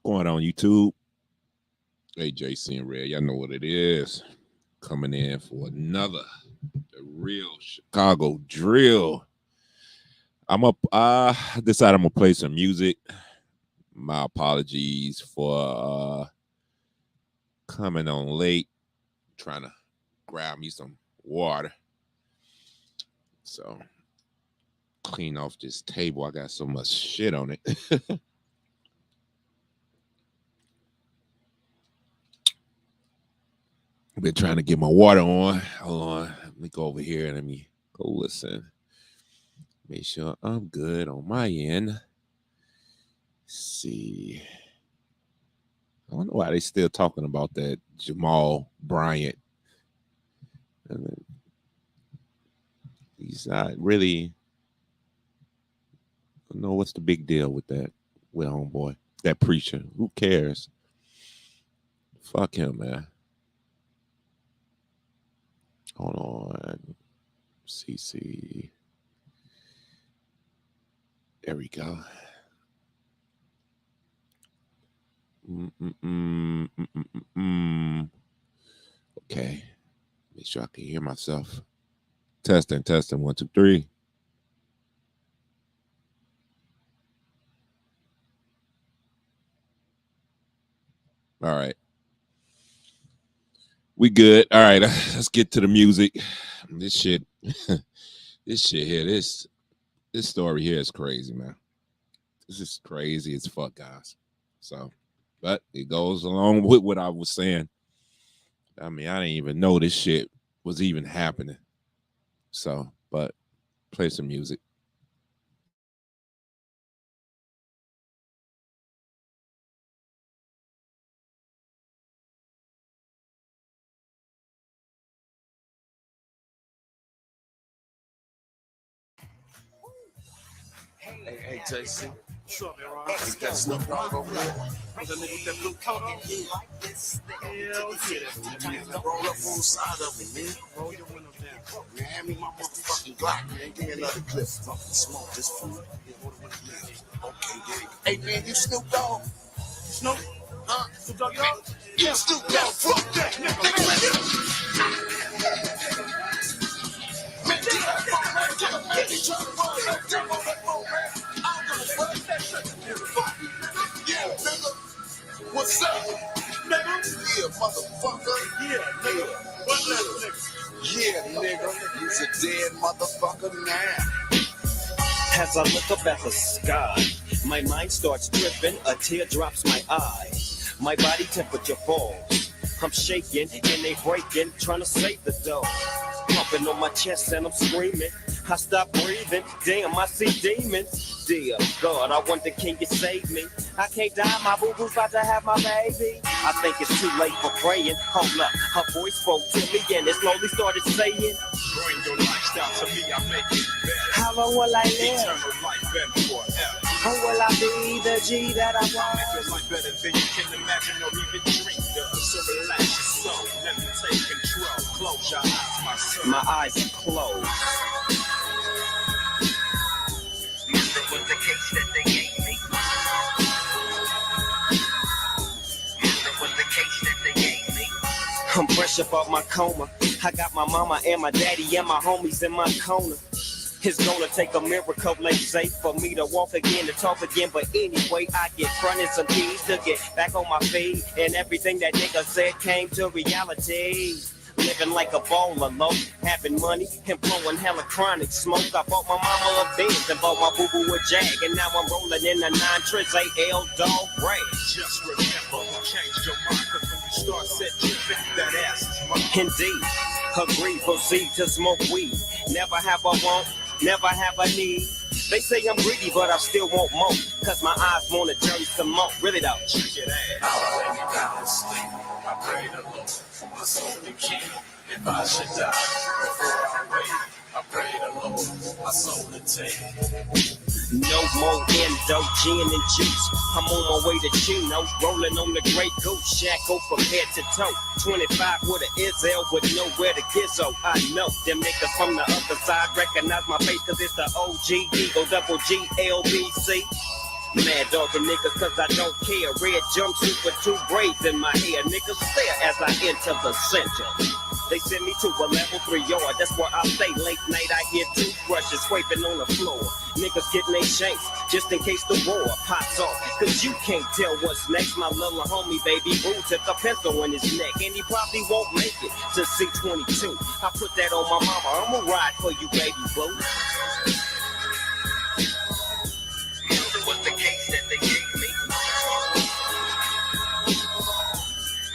going on, YouTube? Hey, JC and Red, y'all know what it is. Coming in for another the real Chicago drill. I'm up. I decided I'm gonna play some music. My apologies for coming on late. Trying to grab me some water. So clean off this table. I got so much shit on it. Been trying to get my water on. Hold on. Let me go over here and let me go listen. Make sure I'm good on my end. Let's see. I don't know why they still talking about that Jamal Bryant. He's not really. I don't know what's the big deal with that, with homeboy, that preacher. Who cares? Fuck him, man. Hold on. CC. There we go. Okay. Make sure I can hear myself. Testing. 1, 2, 3. All right. We good. All right, let's get to the music. This shit here, this story here is crazy, man. This is crazy as fuck, guys. So, but it goes along with what I was saying. I mean, I didn't even know this shit was even happening. So, but play some music. Hey, JC. What's up, man, Ron? You got Snoop Dogg over there? What's that nigga with that blue coat on? Hell yeah. Roll up on the side of it, man. Roll your window down. Man, hand me my motherfucking Glock, man. Give me another clip. Fucking smoke this food. Okay, there you go. Hey, man, you Snoop Dogg? Snoop? Huh? Snoop Dogg, y'all? Yeah, Snoop Dogg. Fuck that, nigga. What's up, nigga? Yeah, motherfucker. Yeah, nigga. What's that, nigga? Yeah, nigga. He's a dead motherfucker now. As I look up at the sky, my mind starts dripping, a tear drops my eye. My body temperature falls. I'm shaking and they breaking, trying to save the dough. Pumping on my chest and I'm screaming. I stop breathing. Damn, I see demons. Dear God, I wonder, can you save me? I can't die, my boo-boo's about to have my baby. I think it's too late for praying. Hold up, her voice spoke to me and it slowly started saying, bring your lifestyle to me, I make it better. how long will I live? Eternal life and forever. How will I be the G that I Make your was? life better than you can imagine or even dream of. So relax your soul, let me take control. Close your eyes, my son. My eyes are closed. This was the case that they gave me. This was the case that they gave me. I'm fresh up out my coma. I got my mama and my daddy and my homies in my corner. It's gonna take a miracle, they say, for me to walk again, to talk again. But anyway, I get fronted some keys to get back on my feet. And everything that nigga said came to reality. Living like a baller, low, having money and blowing hella chronic smoke. I bought my mama a Benz and bought my boo-boo a Jag. And now I'm rolling in a 9 Triz AL dog brand. Just remember, change your mind, cause when you start set tripping, that ass is mine. Indeed, agree, proceed to smoke weed. Never have a want, never have a need. They say I'm greedy, but I still want more. Cause my eyes wanna journey some more. Really though. Check it out. I lay me down and sleep. I pray the Lord, my soul to keep. If I should die before I wake, I pray the Lord, my soul to take. No more endo, gin and juice. I'm on my way to Chino, rolling on the Great Goose, Shacko from head to toe. 25 with an Izzel with nowhere to gizzo. I know them niggas from the other side recognize my face, cause it's the OG Eagle, double G, LBC. Mad dogging niggas cause I don't care. Red jumpsuit with 2 braids in my hair. Niggas stare as I enter the center. They send me to a level 3 yard. That's where I stay late night. I hear toothbrushes scraping on the floor. Niggas getting they shanks just in case the war pops off. Cause you can't tell what's next. My little homie, baby boo, took a pencil in his neck. And he probably won't make it to C22. I put that on my mama. I'ma ride for you, baby boo. Murder was the case that they gave me.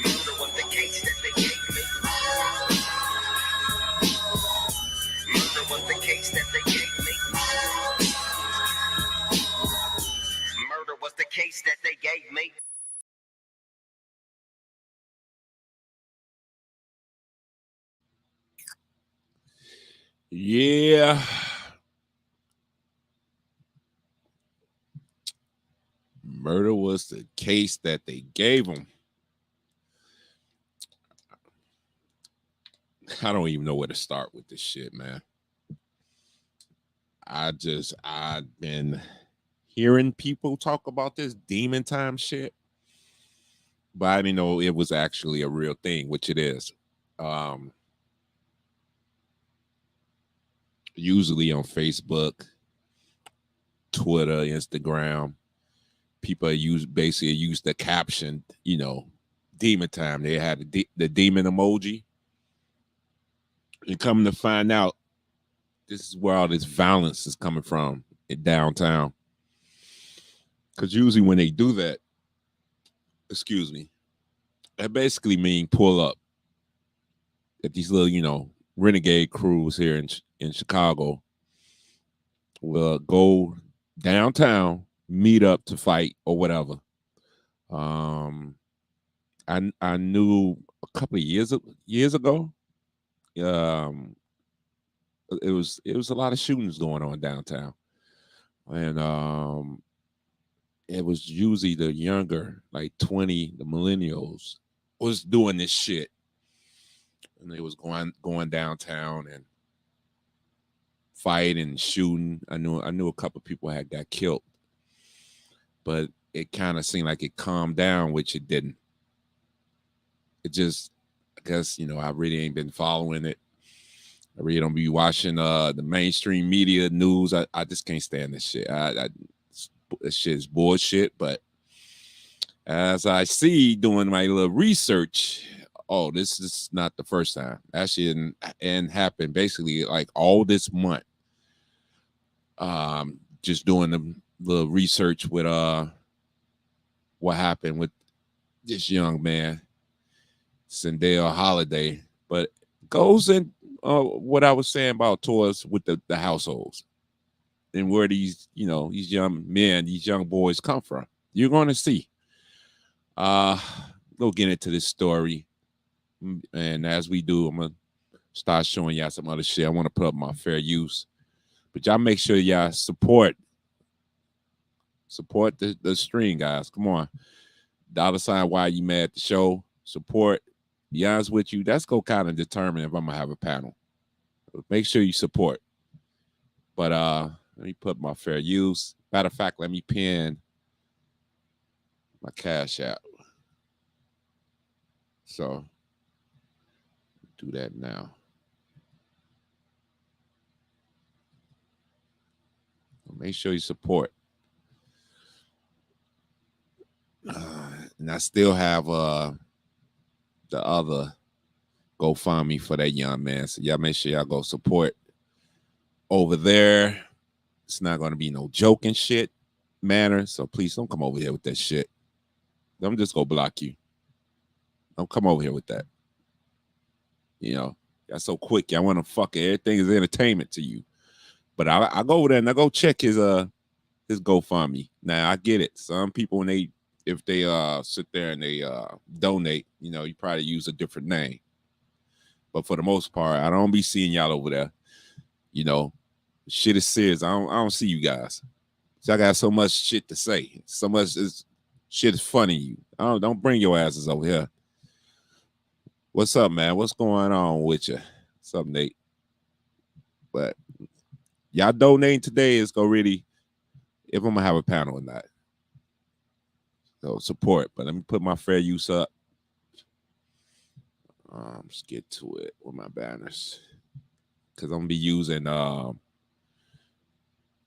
Murder was the case that they gave me. Murder was the case that they gave me. Murder was the case that they gave me. Yeah. Murder was the case that they gave him. I don't even know where to start with this shit, man. I've been hearing people talk about this demon time shit, but I didn't know it was actually a real thing, which it is. Usually on Facebook, Twitter, Instagram, people use the caption, demon time. They had the demon emoji. And coming to find out, this is where all this violence is coming from in downtown. Because usually when they do that, that basically mean pull up at these little, renegade crews here in Chicago will go downtown, meet up to fight or whatever. I knew a couple of years ago, it was a lot of shootings going on downtown, and it was usually the younger, like 20, the millennials was doing this shit. And they was going downtown and fighting and shooting. I knew a couple of people had got killed, but it kind of seemed like it calmed down, which it didn't. It just, I guess, I really ain't been following it. I really don't be watching the mainstream media news. I just can't stand this shit. This shit is bullshit. But as I see doing my little research, oh, this is not the first time. Actually, and happened basically like all this month. Just doing the little research with what happened with this young man, Sendell Holiday. But goes in what I was saying about tours with the households and where these young men, these young boys come from. You're going to see. We'll get into this story. And as we do, I'm going to start showing y'all some other shit. I want to put up my fair use. But y'all make sure y'all support the stream, guys. Come on. $ Why You Mad at the Show. Support. Be honest with you, that's going to kind of determine if I'm going to have a panel. Make sure you support. But let me put my fair use. Matter of fact, let me pin my Cash App. So do that now. Make sure you support. And I still have the other GoFundMe for that young man. So y'all make sure y'all go support over there. It's not going to be no joking shit manner. So please don't come over here with that shit. I'm just going to block you. Don't come over here with that. Y'all so quick. Y'all want to fuck it. Everything is entertainment to you. But I go over there and I go check his GoFundMe. Now I get it. Some people if they sit there and they donate, you probably use a different name. But for the most part, I don't be seeing y'all over there. Shit is serious. I don't see you guys. So I got so much shit to say. So much shit is funny. You don't bring your asses over here. What's up, man? What's going on with you? What's up, Nate? But y'all donating today is gonna really, if I'm gonna have a panel or not. So support, but let me put my fair use up. Let's get to it with my banners. Cause I'm gonna be using nah,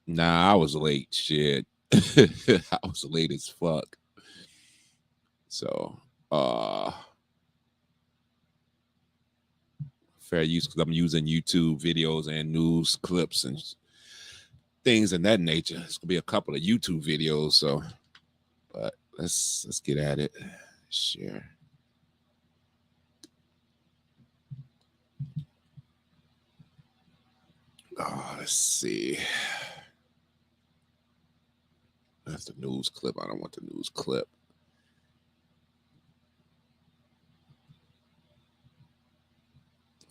I was late. Shit. I was late as fuck. So fair use because I'm using YouTube videos and news clips and things in that nature. It's gonna be a couple of YouTube videos, so but let's get at it. Share. Oh, let's see. That's the news clip. I don't want the news clip.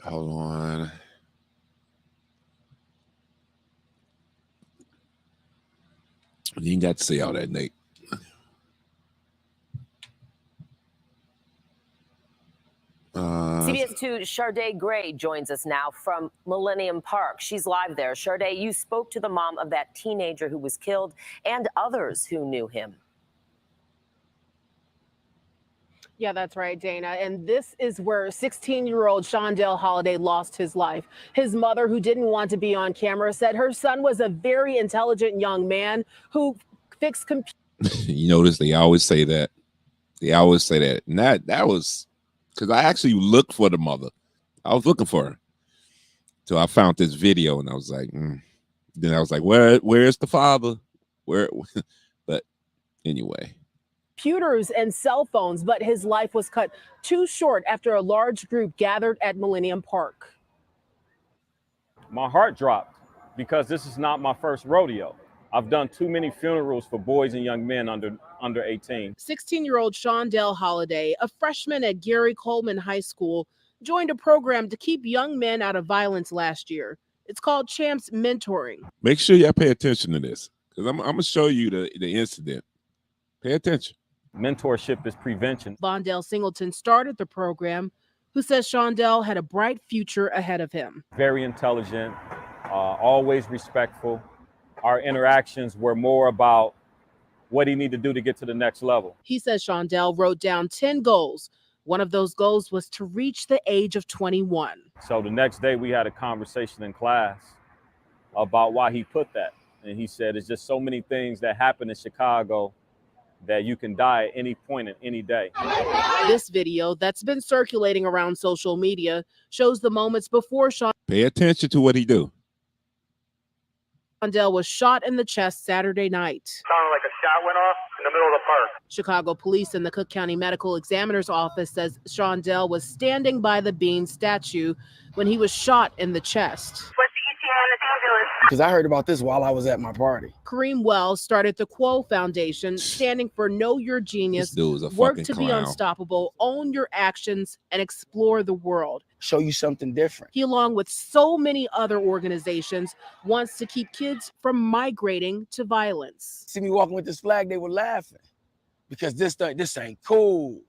Hold on. You ain't got to say all that, Nate. CBS 2's Sharday Gray joins us now from Millennium Park. She's live there. Sharday, you spoke to the mom of that teenager who was killed and others who knew him. Yeah, that's right, Dana. And this is where 16-year-old Shondell Holiday lost his life. His mother, who didn't want to be on camera, said her son was a very intelligent young man who fixed computers. You notice they always say that. They always say that. And that was because I actually looked for the mother. I was looking for her. So I found this video and I was like, Then I was like, where's the father? Where? But anyway. Computers and cell phones, but his life was cut too short after a large group gathered at Millennium Park. My heart dropped because this is not my first rodeo. I've done too many funerals for boys and young men under 18. 16-year-old Shondell Holiday, a freshman at Gary Coleman High School, joined a program to keep young men out of violence last year. It's called Champs Mentoring. Make sure y'all pay attention to this because I'm going to show you the incident. Pay attention. Mentorship is prevention. Vondell Singleton started the program, who says Shondell had a bright future ahead of him. Very intelligent, always respectful. Our interactions were more about what he needed to do to get to the next level. He says Shondell wrote down 10 goals. One of those goals was to reach the age of 21. So the next day we had a conversation in class about why he put that. And he said, it's just so many things that happen in Chicago that you can die at any point in any day. This video that's been circulating around social media shows the moments before Pay attention to what he do. Shondell was shot in the chest Saturday night. Sounded like a shot went off in the middle of the park. Chicago police and the Cook County Medical Examiner's Office says Shondell was standing by the Bean statue when he was shot in the chest. Because I heard about this while I was at my party. Kareem Wells started the Quo Foundation, standing for Know Your Genius, This dude is a work fucking to be clown. unstoppable, own your actions, and explore the world. Show you something different. He, along with so many other organizations, wants to keep kids from migrating to violence. See me walking with this flag, they were laughing. Because this ain't cool.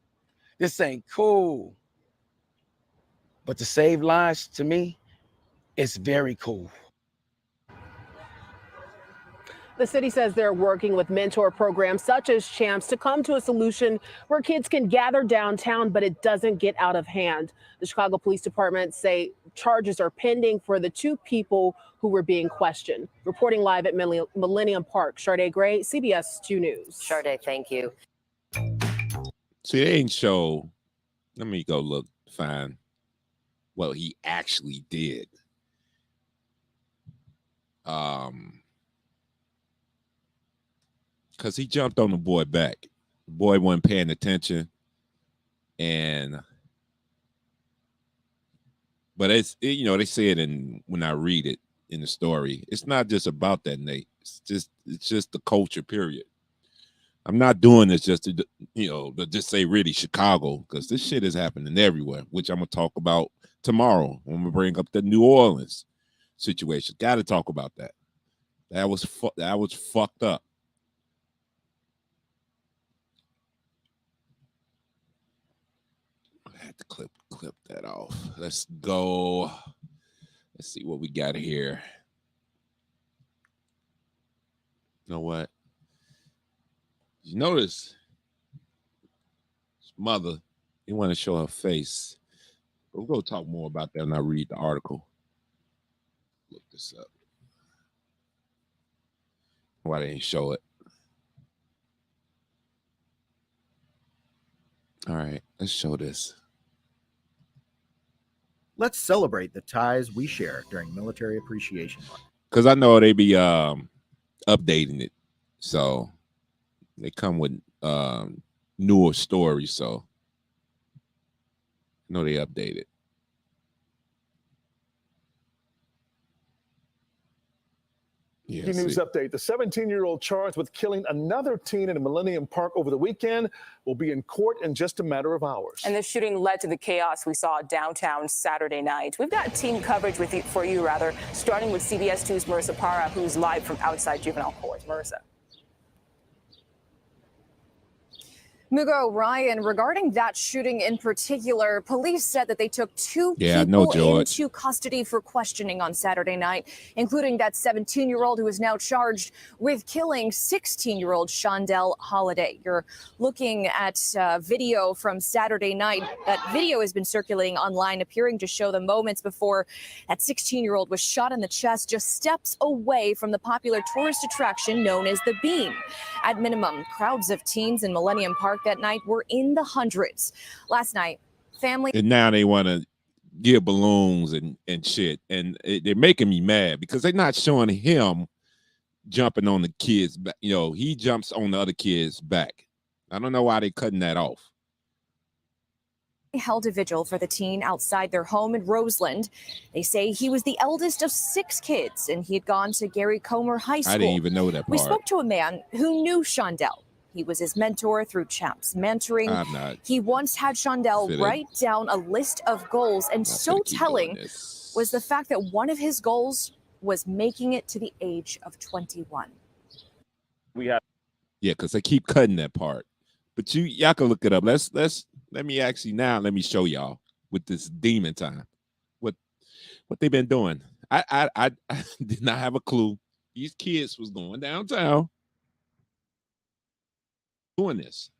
This ain't cool. But to save lives, to me, it's very cool. The city says they're working with mentor programs such as Champs to come to a solution where kids can gather downtown, but it doesn't get out of hand. The Chicago Police Department say charges are pending for the two people who were being questioned. Reporting live at Millennium Park, Sharday Gray, CBS 2 News. Sharday, thank you. See, they ain't show. Let me go look, find what he actually did. Because he jumped on the boy back. The boy wasn't paying attention. But it's, they say it when I read it in the story. It's not just about that, Nate. It's just the culture, period. I'm not doing this just to just say really Chicago, because this shit is happening everywhere, which I'm going to talk about tomorrow. I'm going to bring up the New Orleans situation. Got to talk about that. That was fucked up. I had to clip that off. Let's go. Let's see what we got here. You know what? You notice mother. They want to show her face. But we'll go talk more about that when I read the article. Look this up. Why they didn't show it? All right, let's show this. Let's celebrate the ties we share during Military Appreciation Month. Because I know they be updating it. So they come with newer stories. So I know they update it. Key news update. The 17-year-old charged with killing another teen in a Millennium Park over the weekend will be in court in just a matter of hours. And this shooting led to the chaos we saw downtown Saturday night. We've got team coverage for you, starting with CBS 2's Marissa Parra, who's live from outside juvenile court. Marissa. Mugo, Ryan, regarding that shooting in particular, police said that they took two people into custody for questioning on Saturday night, including that 17-year-old who is now charged with killing 16-year-old Shondell Holiday. You're looking at video from Saturday night. That video has been circulating online, appearing to show the moments before that 16-year-old was shot in the chest just steps away from the popular tourist attraction known as the Beam. At minimum, crowds of teens in Millennium Park that night were in the hundreds. Last night, family... And now they want to give balloons and shit. And they're making me mad because they're not showing him jumping on the kids' back. You know, he jumps on the other kid's back. I don't know why they're cutting that off. Held a vigil for the teen outside their home in Roseland. They say he was the eldest of 6 kids and he had gone to Gary Comer High School. I didn't even know that part. We spoke to a man who knew Shondell. He was his mentor through Champs Mentoring. He once had Shondell write down a list of goals, and so telling was the fact that one of his goals was making it to the age of 21. Yeah, because they keep cutting that part. But y'all can look it up. Let me actually now let me show y'all with this demon time what they've been doing. I did not have a clue. These kids was going downtown doing this.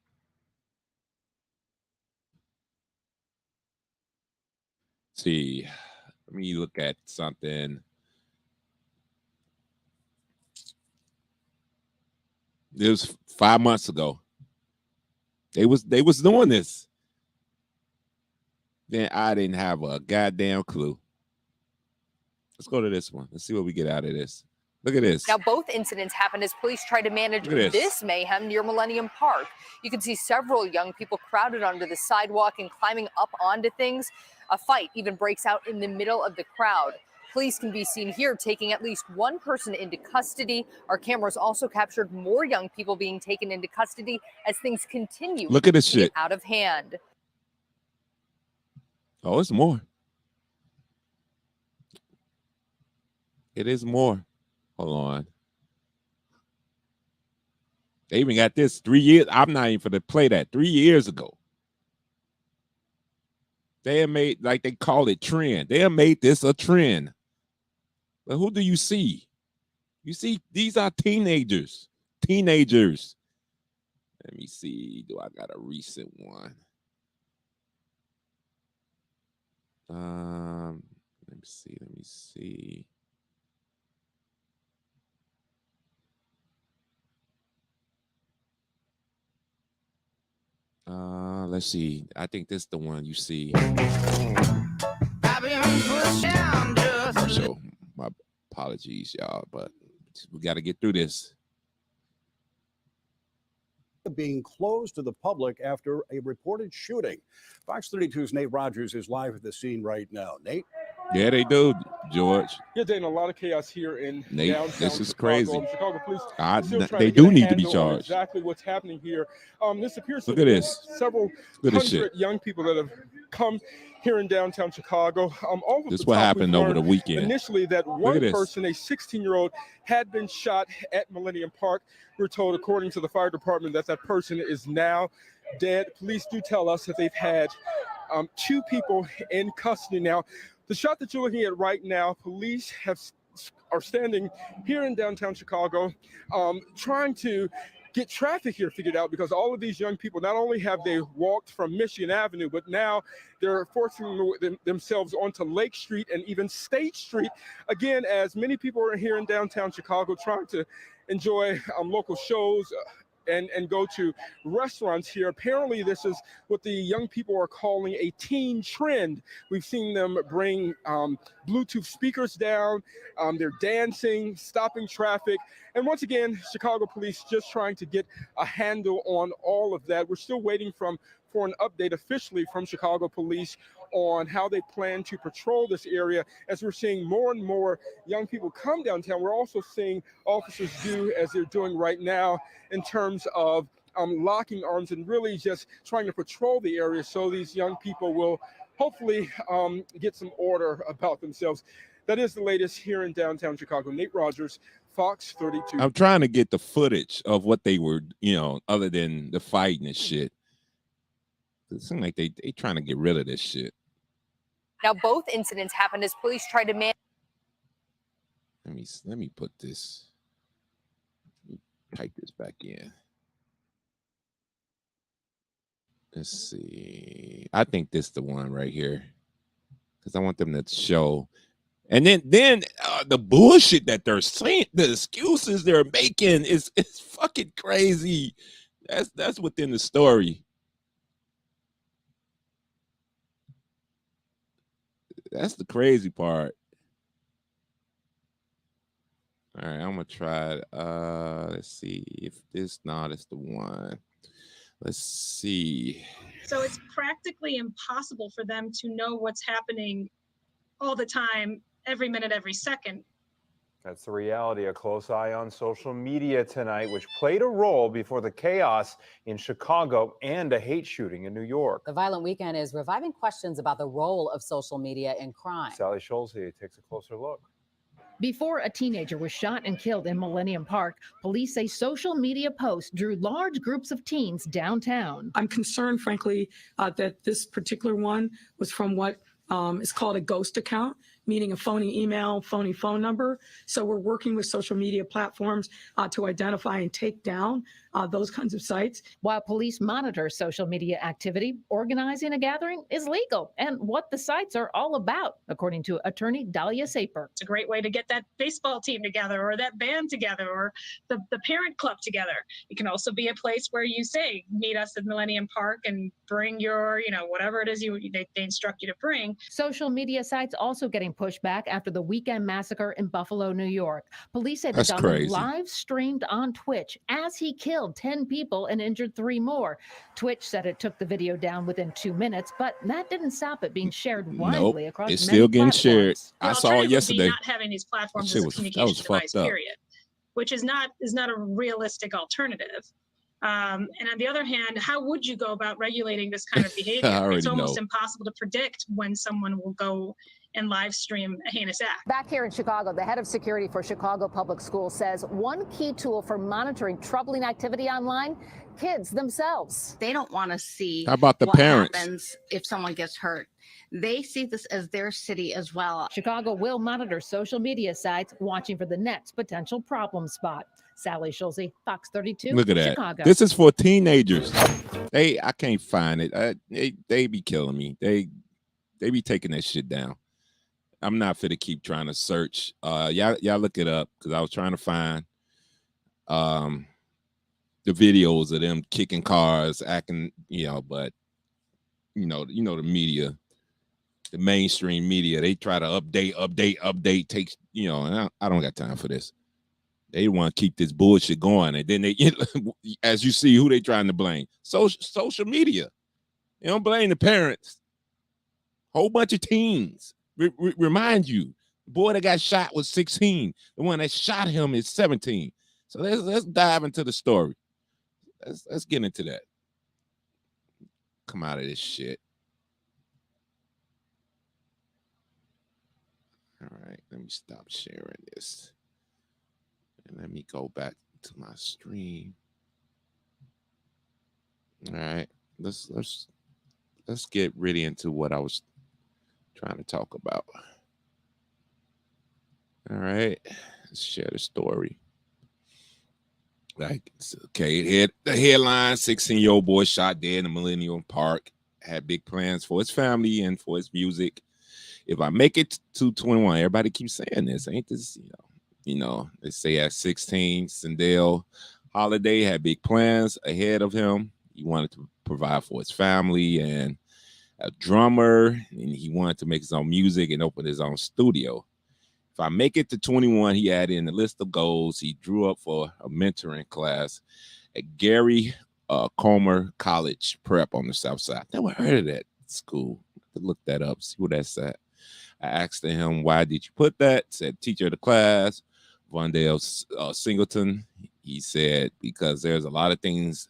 See, let me look at something. It was 5 months ago. They was doing this. Then I didn't have a goddamn clue. Let's go to this one. Let's see what we get out of this. Look at this. Now, both incidents happened as police tried to manage this mayhem near Millennium Park. You can see several young people crowded onto the sidewalk and climbing up onto things. A fight even breaks out in the middle of the crowd. Police can be seen here taking at least one person into custody. Our cameras also captured more young people being taken into custody as things continue Look at this to get shit out of hand. Oh, it's more. It is more. Hold on. They even got this 3 years. I'm not even going to play that. 3 years ago. They have made, like they call it, trend. They have made this a trend. But who do you see? You see, these are teenagers. Teenagers. Let me see. Do I got a recent one? Let me see. Let's see. I think this is the one you see. So my apologies, y'all, but we got to get through this. Being closed to the public after a reported shooting. Fox 32's Nate Rogers is live at the scene right now. Nate? Yeah, they do, George. Yeah, Dana, a lot of chaos here in Nate, downtown this is Chicago. crazy. Chicago police They do need to be on charged. exactly what's happening here. This appears to Look at be this. Several hundred young people that have come here in downtown Chicago. This is what happened over the weekend. Initially, that one person, a 16-year-old, had been shot at Millennium Park. We're told, according to the fire department, that that person is now dead. Police do tell us that they've had 2 people in custody now. The shot that you're looking at right now, police are standing here in downtown Chicago, trying to get traffic here figured out, because all of these young people, not only have they walked from Michigan Avenue, but now they're forcing themselves onto Lake Street and even State Street. Again, as many people are here in downtown Chicago trying to enjoy local shows, and go to restaurants here. Apparently, this is what the young people are calling a teen trend. We've seen them bring Bluetooth speakers down. They're dancing, stopping traffic. And once again, Chicago police just trying to get a handle on all of that. We're still waiting for an update officially from Chicago police on how they plan to patrol this area. As we're seeing more and more young people come downtown, we're also seeing officers do as they're doing right now in terms of locking arms and really just trying to patrol the area so these young people will hopefully get some order about themselves. That is the latest here in downtown Chicago. Nate Rogers, Fox 32. I'm trying to get the footage of what they were, other than the fighting and shit. It seems like they trying to get rid of this shit. Now, both incidents happened as police tried to manage. Let me put this. Type this back in. Let's see. I think this is the one right here, because I want them to show. And then the bullshit that they're saying, the excuses they're making is fucking crazy. That's within the story. That's the crazy part. All right, I'm gonna try it. Let's see if this is the one. Let's see. So it's practically impossible for them to know what's happening all the time, every minute, every second. That's the reality. A close eye on social media tonight, which played a role before the chaos in Chicago and a hate shooting in New York. The violent weekend is reviving questions about the role of social media in crime. Sally Schulze takes a closer look. Before a teenager was shot and killed in Millennium Park, police say social media posts drew large groups of teens downtown. I'm concerned, frankly, that this particular one was from what is called a ghost account, meaning a phony email, phony phone number. So we're working with social media platforms to identify and take down those kinds of sites. While police monitor social media activity, organizing a gathering is legal and what the sites are all about, according to attorney Dahlia Saper. It's a great way to get that baseball team together or that band together or the parent club together. It can also be a place where you say, meet us at Millennium Park and bring your, whatever it is they instruct you to bring. Social media sites also getting pushed back after the weekend massacre in Buffalo, New York. Police say the gunman live streamed on Twitch as he killed 10 people and injured 3 more. Twitch said it took the video down within 2 minutes, but that didn't stop it being shared widely across it's many still getting platforms. shared. The I saw it yesterday. Not having these platforms as a communication device, period, which is not a realistic alternative. And on the other hand, how would you go about regulating this kind of behavior? It's almost impossible to predict when someone will go and live stream a heinous act. Back here in Chicago, the head of security for Chicago Public Schools says one key tool for monitoring troubling activity online, kids themselves. They don't want to see How about the what parents? happens if someone gets hurt. They see this as their city as well. Chicago will monitor social media sites, watching for the next potential problem spot. Sally Schulze, Fox 32, Look at that. Chicago. This is for teenagers. I can't find it. They be killing me. They be taking that shit down. I'm not fit to keep trying to search. Y'all look it up, because I was trying to find the videos of them kicking cars, acting, but the media, the mainstream media, they try to update, takes, and I don't got time for this. They want to keep this bullshit going, and then they, as you see, who they trying to blame? Social media. They don't blame the parents. Whole bunch of teens. Remind you, the boy that got shot was 16. The one that shot him is 17. So let's dive into the story. Let's get into that. Come out of this shit. All right, let me stop sharing this. And let me go back to my stream. All right, let's get really into what I was trying to talk about. All right, let's share the story. Like, okay, the headline: 16-year-old boy shot dead in Millennium Park. Had big plans for his family and for his music. If I make it to 21, everybody keeps saying this, ain't this? They say at 16, Sindel Holiday had big plans ahead of him. He wanted to provide for his family and a drummer, and he wanted to make his own music and open his own studio. If I make it to 21, he added in the list of goals. He drew up for a mentoring class at Gary Comer College Prep on the South Side. Never heard of that school. I look that up, see what that's at. I asked him, why did you put that? Said, teacher of the class, Vondale Singleton. He said, because there's a lot of things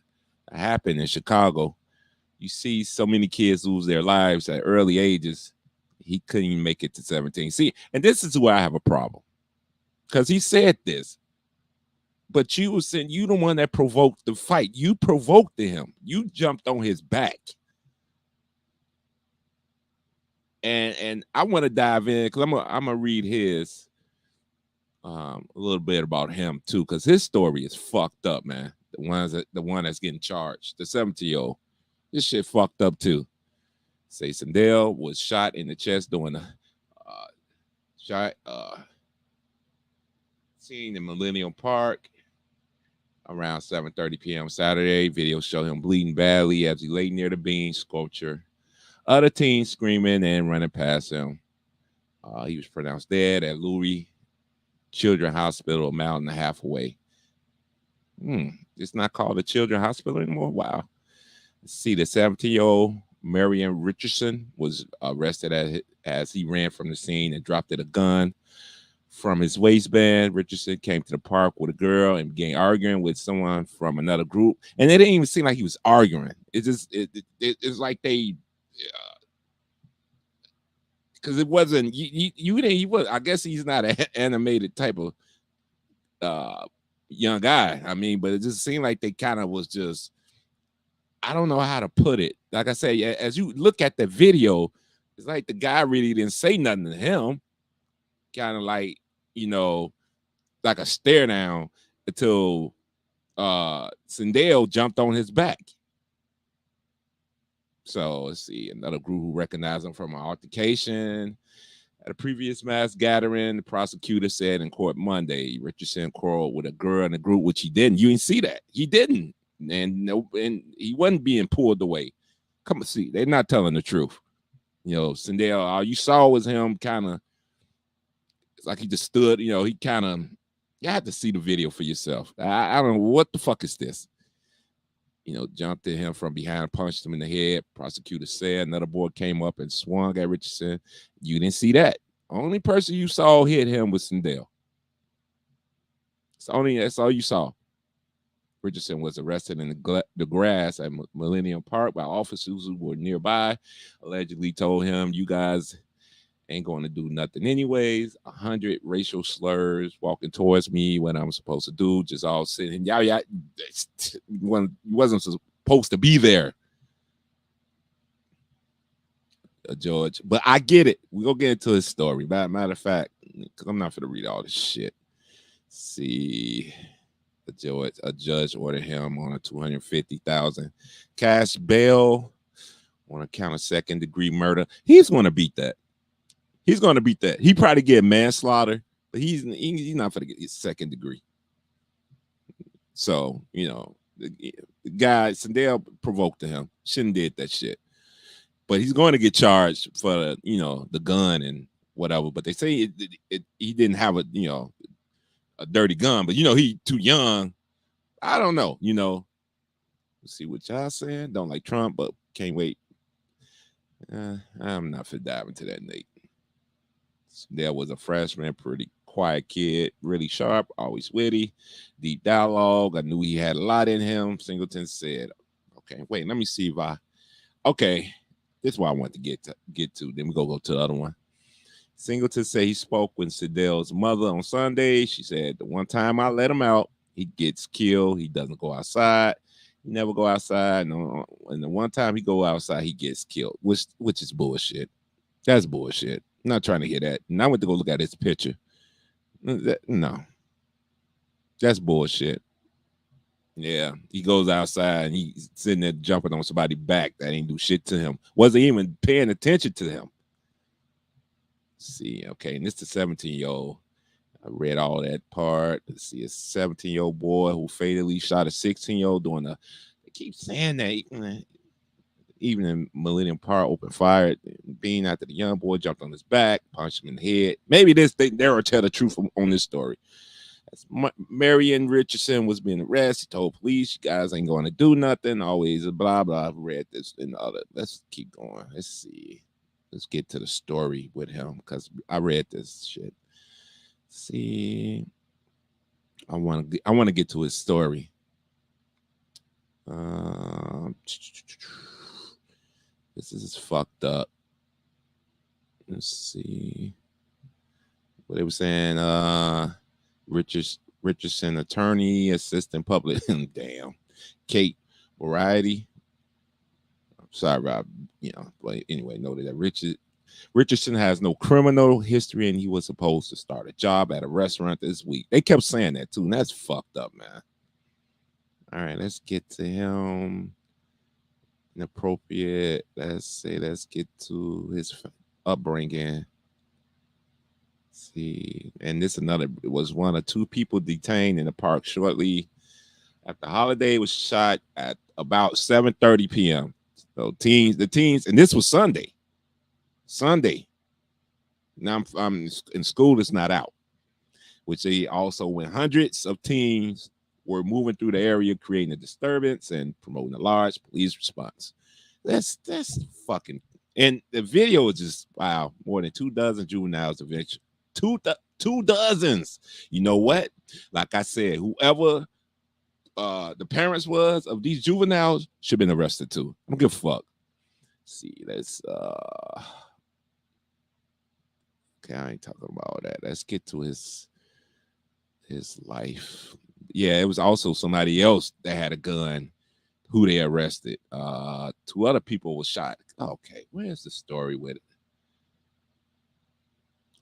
that happen in Chicago. You see so many kids lose their lives at early ages. He couldn't even make it to 17. See, and this is where I have a problem. Because he said this. But you were saying you the one that provoked the fight. You provoked him. You jumped on his back. And I want to dive in because I'm gonna read his a little bit about him too, because his story is fucked up, man. The one that's getting charged, the 17-year-old. This shit fucked up too. Say Sindel was shot in the chest during a scene in Millennium Park around 7:30 p.m. Saturday. Video show him bleeding badly as he lay near the bean sculpture. Other teens screaming and running past him. He was pronounced dead at Lurie Children's Hospital, a mile and a half away. It's not called a Children's Hospital anymore? Wow. Let's see, the 17-year-old Marion Richardson was arrested as he ran from the scene and dropped a gun from his waistband. Richardson came to the park with a girl and began arguing with someone from another group. And it didn't even seem like he was arguing. It's like they... because it wasn't he was. I guess he's not an animated type of young guy. I mean, but it just seemed like they kind of was just. I don't know how to put it. Like I say, as you look at the video, it's like the guy really didn't say nothing to him. Kind of like like a stare down until Sindel jumped on his back. So let's see, another group who recognized him from an altercation at a previous mass gathering. The prosecutor said in court Monday, Richardson quarreled with a girl in the group, which he didn't. You didn't see that. He didn't. And he wasn't being pulled away. Come on, see, they're not telling the truth. Sindel, all you saw was him kind of, it's like he just stood, he kind of, you have to see the video for yourself. I don't know, what the fuck is this? Jumped at him from behind, punched him in the head. Prosecutor said another boy came up and swung at Richardson. You didn't see that. Only person you saw hit him was Sindel. That's all you saw. Richardson was arrested in the grass at Millennium Park by officers who were nearby. Allegedly told him, you guys ain't going to do nothing anyways. 100 racial slurs walking towards me when I'm supposed to do, just all sitting. Y'all wasn't supposed to be there, George. But I get it. We're going to get into his story. Matter of fact, because I'm not going to read all this shit. See, a judge ordered him on a $250,000 cash bail on account of second-degree murder. He's going to beat that. He's going to beat that. He probably get manslaughter, but he's not going to get his second degree. So, the guy, Sindel provoked him. Shouldn't did that shit. But he's going to get charged for, the gun and whatever. But they say he didn't have a dirty gun. But, he too young. I don't know, Let's see what y'all saying. Don't like Trump, but can't wait. I'm not for diving into that, Nate. There was a freshman, pretty quiet kid, really sharp, always witty, deep dialogue. I knew he had a lot in him. Singleton said, okay, wait, let me see if okay, this is what I want to get to. Then we go to the other one. Singleton said he spoke with Sindel's mother on Sunday. She said, the one time I let him out, he gets killed. He doesn't go outside. He never go outside. No, and the one time he go outside, he gets killed, which is bullshit. That's bullshit. I'm not trying to hear that. And I went to go look at his picture. No. That's bullshit. Yeah, he goes outside and he's sitting there jumping on somebody's back that ain't do shit to him. Wasn't even paying attention to him. Let's see, okay, and this is the 17-year-old. I read all that part. Let's see, a 17-year-old boy who fatally shot a 16-year-old doing the. They keep saying that even in Millennium Park, opened fire, being after the young boy jumped on his back, punched him in the head. Maybe they will tell the truth on this story. Marion Richardson was being arrested. He told police, "You guys ain't going to do nothing." Always a blah blah. I've read this and other. Let's keep going. Let's see. Let's get to the story with him because I read this shit. Let's see, I want to get to his story. This is fucked up. Let's see what they were saying. Richardson attorney, assistant public. Damn. Kate Variety. Sorry, Rob. But anyway, noted that Richardson has no criminal history and he was supposed to start a job at a restaurant this week. They kept saying that too, and that's fucked up, man. All right, let's get to him. Inappropriate. Let's get to his upbringing. See, and this was one of two people detained in the park shortly after Holiday was shot at about 7:30 p.m. So the teens, and this was Sunday. Now I'm in school. It's not out, which they also when hundreds of teens were moving through the area, creating a disturbance and promoting a large police response. That's fucking. And the video is just wow. More than 24 juveniles eventually. Two dozens. You know what? Like I said, whoever the parents was of these juveniles should have been arrested too. I don't give a fuck. Let's see, let's okay, I ain't talking about all that. Let's get to his life. Yeah, it was also somebody else that had a gun who they arrested. 2 other people were shot. Okay, where's the story with it?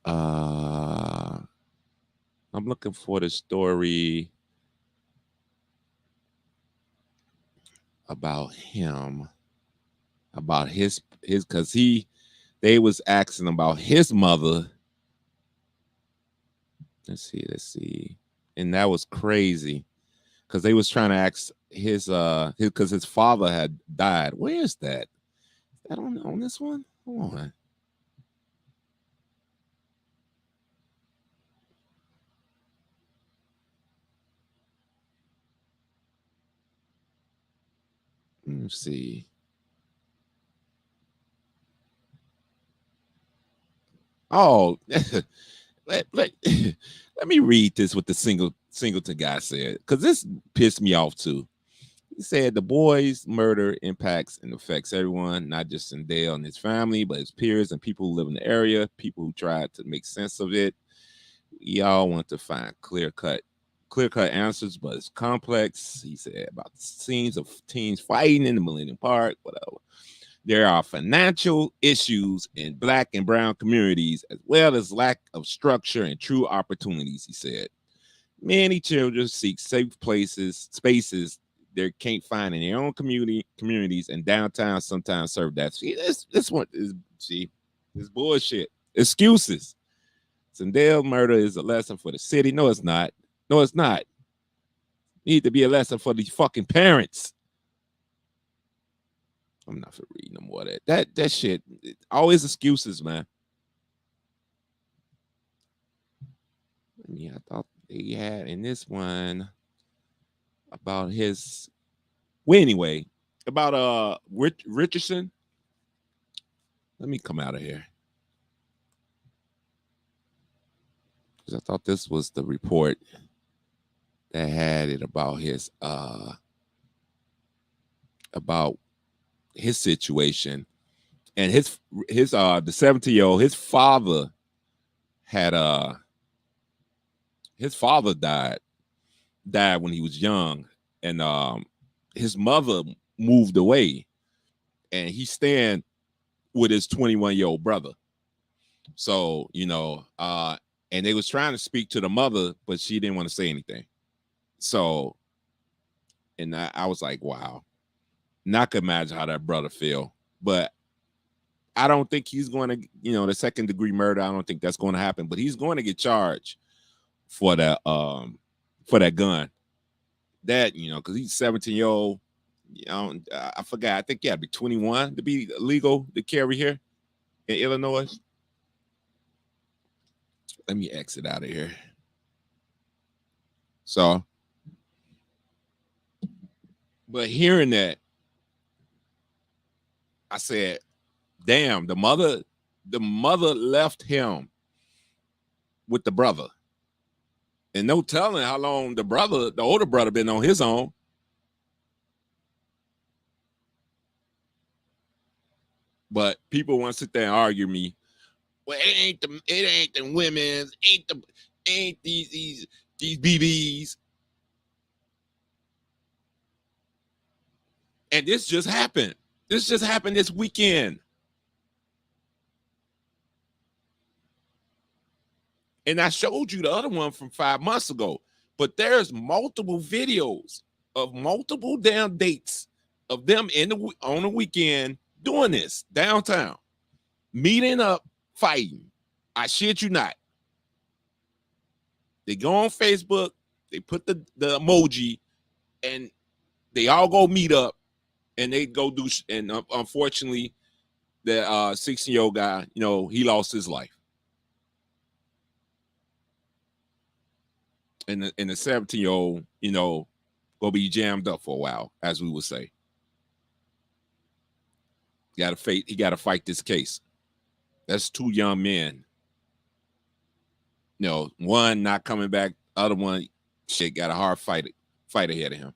I'm looking for the story about him, about his because they was asking about his mother. Let's see, and that was crazy because they was trying to ask his because his father had died. Where is that? Is that on this one? Hold on. Let me see. Oh, let me read this what the Singleton guy said, because this pissed me off too. He said the boy's murder impacts and affects everyone, not just Sindel and his family, but his peers and people who live in the area, people who tried to make sense of it. We all want to find clear-cut answers, but it's complex. He said about the scenes of teens fighting in the Millennium Park, whatever. There are financial issues in Black and brown communities, as well as lack of structure and true opportunities, he said. Many children seek safe spaces they can't find in their own communities, and downtown sometimes serve that. See, this one is this bullshit. Excuses. Sindel murder is a lesson for the city. No, it's not. No, it's not. Need to be a lesson for these fucking parents. I'm not for reading no more of that shit. Always excuses, man. Yeah, I thought they had in this one about his. Well, anyway, about Richardson. Let me come out of here because I thought this was the report that had it about his situation, and his the 17-year-old, his father died when he was young, and his mother moved away, and he's staying with his 21-year-old brother. So and they was trying to speak to the mother, but she didn't want to say anything. So And I was like, wow. And I could imagine how that brother feel. But I don't think he's going to, the second degree murder. I don't think that's going to happen. But he's going to get charged for that gun. That, because he's 17-year-old. I forgot. I think you had to be 21 to be legal to carry here in Illinois. Let me exit out of here. So, but hearing that, I said, damn, the mother left him with the brother. And no telling how long the older brother been on his own. But people want to sit there and argue me. Well, it ain't the women's, ain't these BBs. And this just happened. This just happened this weekend. And I showed you the other one from 5 months ago. But there's multiple videos of multiple damn dates of them on the weekend doing this downtown, meeting up, fighting. I shit you not. They go on Facebook, they put the emoji, and they all go meet up, and they go do. And unfortunately, the 16-year-old guy, he lost his life. And the 17-year-old, gonna be jammed up for a while, as we would say. He got to fight this case. That's 2 young men. One not coming back, other one, shit, got a hard fight ahead of him.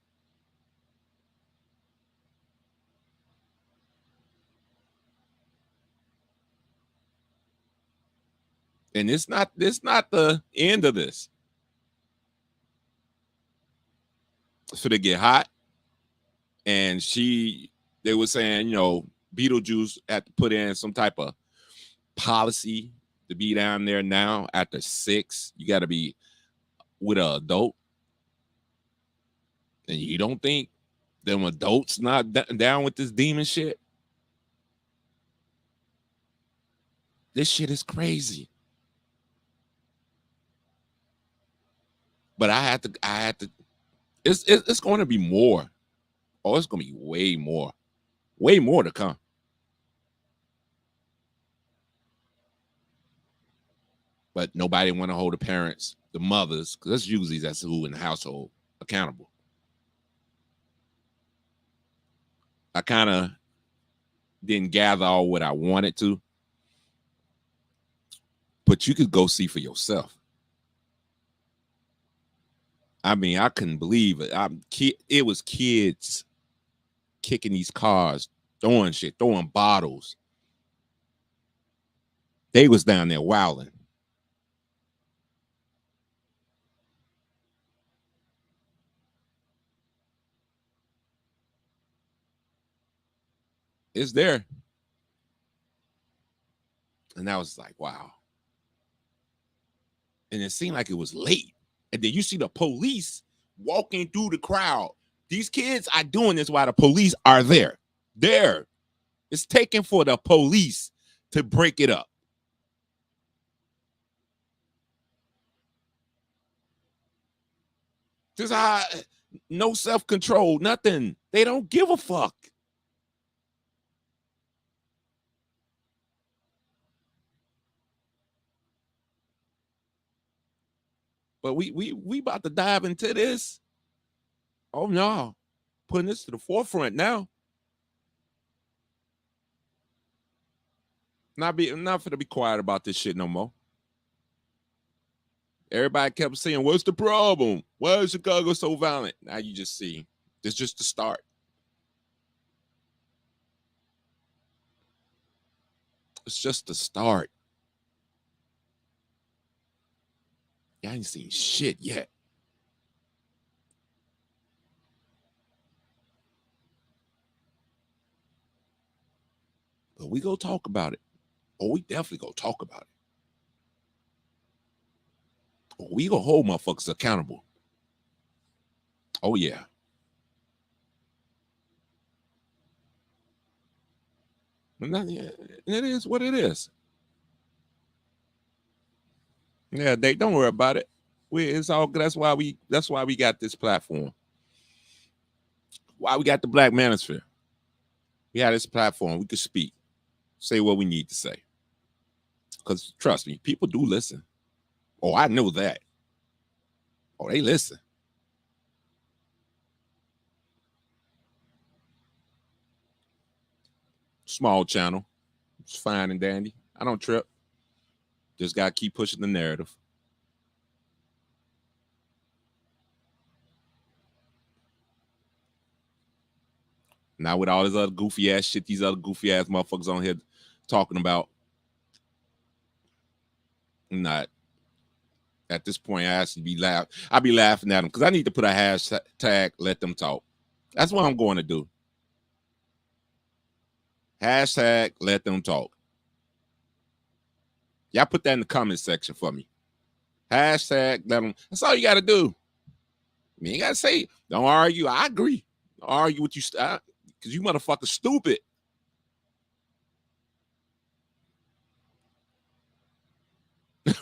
And it's not the end of this. So they get hot, and they were saying, Beetlejuice had to put in some type of policy to be down there now after 6. You got to be with an adult. And you don't think them adults not down with this demon shit? This shit is crazy. But I had to. It's going to be more. Oh, it's going to be way more to come. But nobody want to hold the parents, the mothers, because that's who in the household accountable. I kind of didn't gather all what I wanted to, but you could go see for yourself. I mean, I couldn't believe it. It was kids kicking these cars, throwing shit, throwing bottles. They was down there wilding. It's there. And I was like, wow. And it seemed like it was late. And then you see the police walking through the crowd. These kids are doing this while the police are there. There. It's taken for the police to break it up. This how no self-control, nothing. They don't give a fuck. But we about to dive into this. Oh no, putting this to the forefront now. Not for to be quiet about this shit no more. Everybody kept saying, "What's the problem? Why is Chicago so violent?" Now you just see, it's just the start. It's just the start. Y'all ain't seen shit yet. But we go talk about it. Oh, we definitely go talk about it. Oh, we gonna hold motherfuckers accountable. Oh, yeah. It is what it is. Yeah, they don't worry about it. It's all good. That's why we got this platform. Why we got the Black Manosphere. We had this platform. We could speak, say what we need to say. Because trust me, people do listen. Oh, I know that. Oh, they listen. Small channel. It's fine and dandy. I don't trip. Just got to keep pushing the narrative. Now with all this other goofy ass shit, these other goofy ass motherfuckers on here talking about, not at this point, I actually be laughing. I be laughing at them because I need to put a hashtag, let them talk. That's what I'm going to do. Hashtag, let them talk. Y'all put that in the comment section for me. Hashtag, let them. That's all you got to do. You ain't got to say, don't argue. I agree. Don't argue with you because you motherfuckers stupid.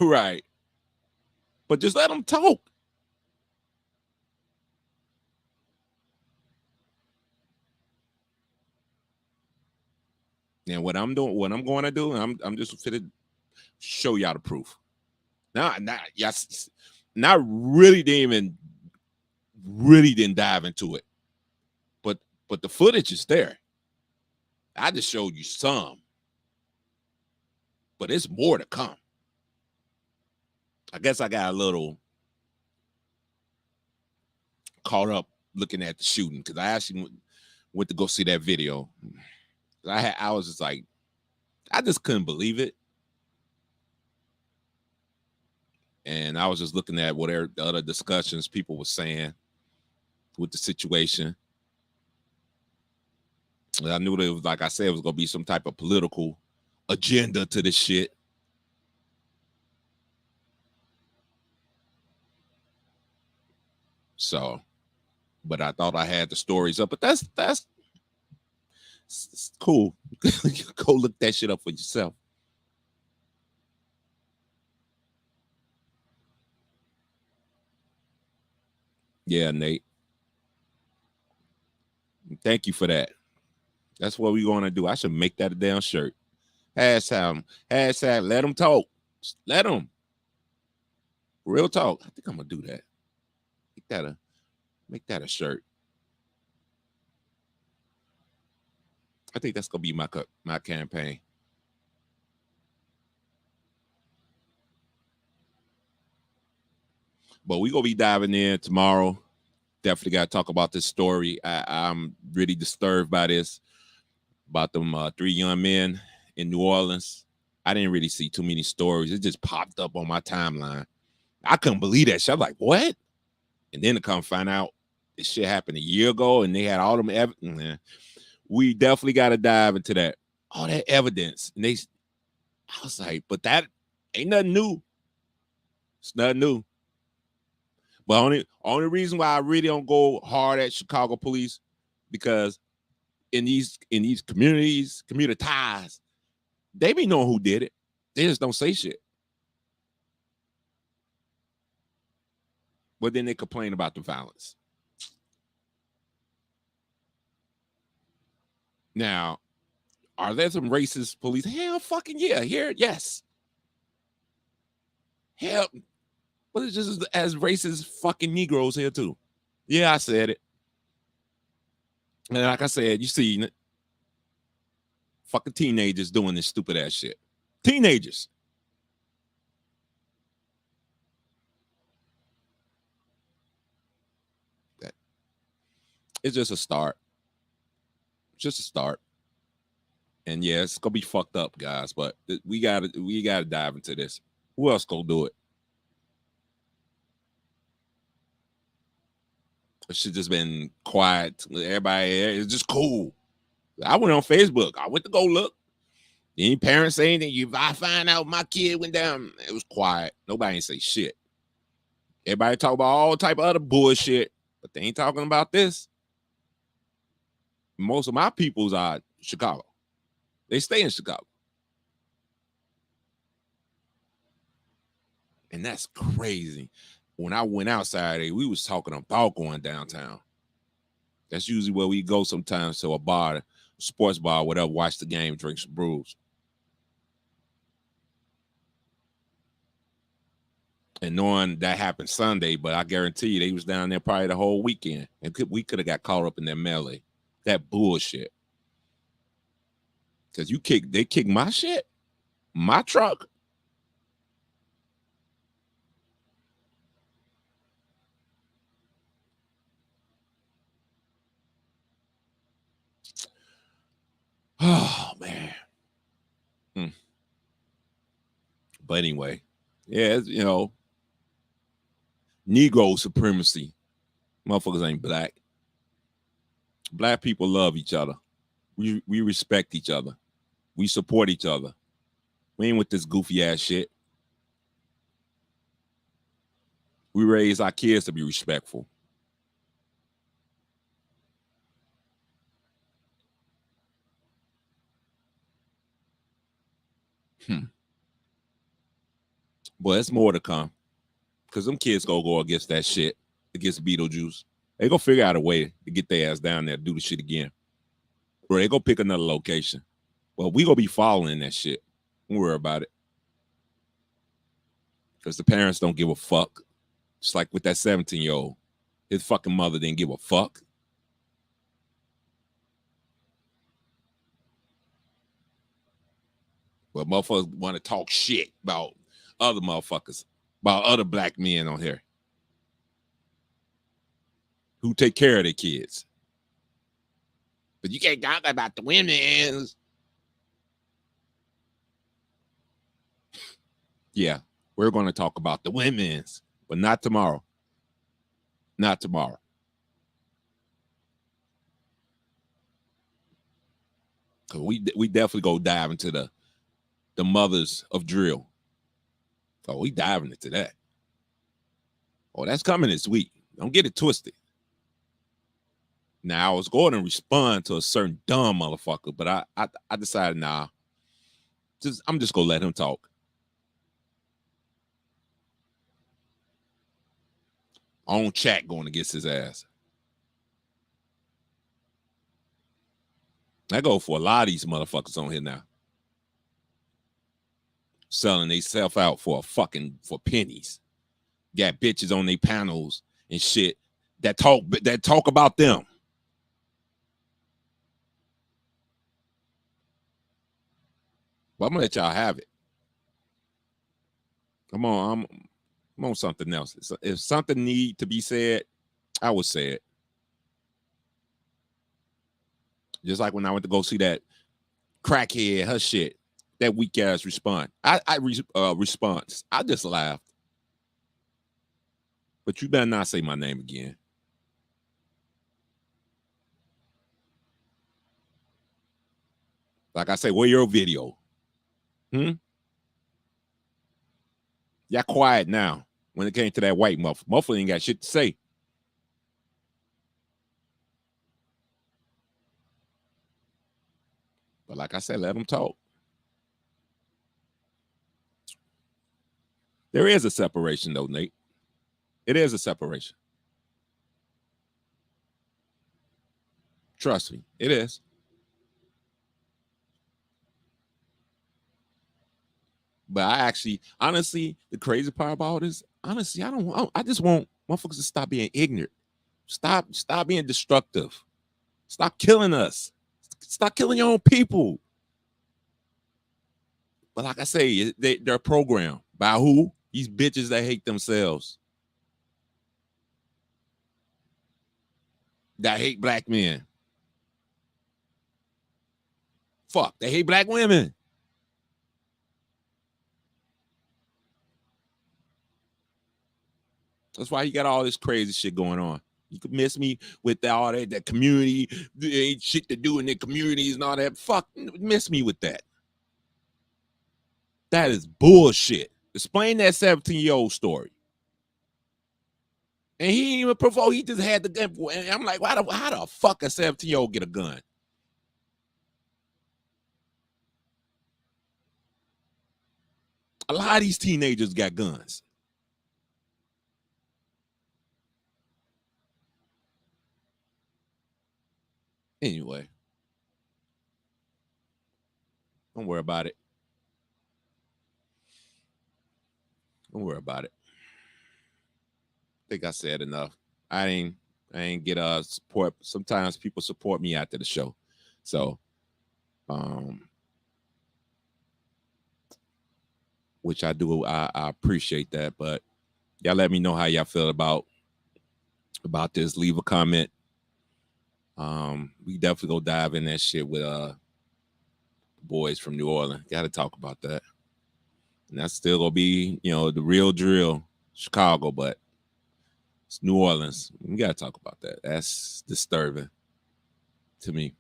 Right. But just let them talk. And what I'm doing, what I'm going to do, I'm just fitted show y'all the proof. Not really didn't dive into it. But the footage is there. I just showed you some. But it's more to come. I guess I got a little caught up looking at the shooting because I actually went to go see that video. I was just like, I just couldn't believe it. And I was just looking at what the other discussions people were saying with the situation. And I knew that it was, like I said, it was going to be some type of political agenda to this shit. So, but I thought I had the stories up, but that's cool. Go look that shit up for yourself. Yeah, Nate. Thank you for that. That's what we're going to do. I should make that a damn shirt. Hashtag, let them talk. Just let them. Real talk. I think I'm going to do that. Make that a shirt. I think that's going to be my campaign. But we're going to be diving in tomorrow. Definitely got to talk about this story. I'm really disturbed by this, about them 3 young men in New Orleans. I didn't really see too many stories. It just popped up on my timeline. I couldn't believe that shit. I'm like, what? And then to come find out this shit happened a year ago and they had all them evidence. We definitely got to dive into that. All that evidence. And I was like, but that ain't nothing new. It's nothing new. But only reason why I really don't go hard at Chicago police, because in these communities, communities, they be knowing who did it. They just don't say shit. But then they complain about the violence. Now, are there some racist police? Hell fucking yeah. Here, yes. Hell, but it's just as racist fucking Negroes here too. Yeah, I said it. And like I said, you see fucking teenagers doing this stupid ass shit. Teenagers. It's just a start. Just a start. And yeah, it's gonna be fucked up, guys. But we gotta dive into this. Who else gonna do it? It should just been quiet. Everybody, it's just cool. I went on Facebook. I went to go look. Any parents say anything? If I find out my kid went down, it was quiet. Nobody ain't say shit. Everybody talk about all type of other bullshit, but they ain't talking about this. Most of my peoples are Chicago. They stay in Chicago. And that's crazy. When I went out Saturday, we was talking about going downtown. That's usually where we go sometimes to a bar, sports bar, whatever, watch the game, drink some brews. And knowing that happened Sunday, but I guarantee you they was down there probably the whole weekend. And we could have got caught up in that melee. That bullshit. Because they kicked my shit, my truck. Oh, man. But anyway, yeah, you know, Negro supremacy. Motherfuckers ain't black. Black people love each other. We respect each other. We support each other. We ain't with this goofy ass shit. We raise our kids to be respectful. But it's more to come. Because them kids go against that shit, against Beetlejuice. They go figure out a way to get their ass down there to do the shit again. Or they go pick another location. Well, we gonna be following that shit. Don't worry about it. Because the parents don't give a fuck. Just like with that 17-year-old. His fucking mother didn't give a fuck. But motherfuckers want to talk shit about other motherfuckers, about other black men on here who take care of their kids. But you can't talk about the women's. Yeah, we're going to talk about the women's, but not tomorrow. Not tomorrow. Cause we definitely go dive into the mothers of drill. Oh, we diving into that. Oh, that's coming this week. Don't get it twisted. Now, I was going to respond to a certain dumb motherfucker, but I decided, nah, I'm just going to let him talk. On chat going against his ass. I go for a lot of these motherfuckers on here now. Selling themselves out for pennies. Got bitches on their panels and shit that talk about them. But I'm gonna let y'all have it. Come on, I'm on something else. If something need to be said, I would say it. Just like when I went to go see that crackhead, her shit, that weak ass response. Response. I just laughed. But you better not say my name again. Like I say, where your video? Y'all quiet now when it came to that white muffler. Muffler ain't got shit to say. But like I said, let them talk. There is a separation, though, Nate. It is a separation. Trust me, it is. But I actually, honestly, the crazy part about this, honestly, I just want motherfuckers to stop being ignorant. Stop being destructive. Stop killing us. Stop killing your own people. But like I say, they're programmed by who? These bitches that hate themselves. That hate black men. Fuck, they hate black women. That's why you got all this crazy shit going on. You could miss me with all that community, there ain't shit to do in their communities and all that. Fuck, miss me with that. That is bullshit. Explain that 17-year-old story. And he didn't even provoke. He just had the gun. And I'm like, how the fuck a 17-year-old get a gun? A lot of these teenagers got guns. Anyway, don't worry about it. Don't worry about it. I think I said enough. I ain't get support. Sometimes people support me after the show. So which I do. I appreciate that. But y'all let me know how y'all feel about this. Leave a comment. We definitely go dive in that shit with boys from New Orleans. Gotta talk about that. And that's still gonna be, the real drill, Chicago, but it's New Orleans. We gotta talk about that. That's disturbing to me.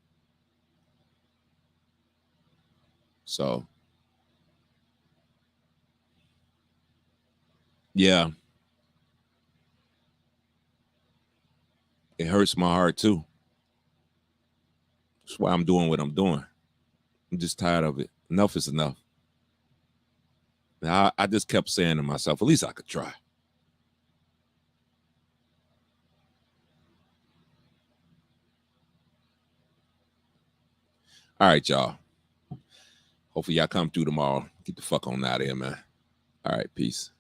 So yeah. It hurts my heart too. That's why I'm doing what I'm doing. I'm just tired of it. Enough is enough. And I just kept saying to myself, at least I could try. All right, y'all. Hopefully y'all come through tomorrow. Get the fuck on out of here, man. All right, peace.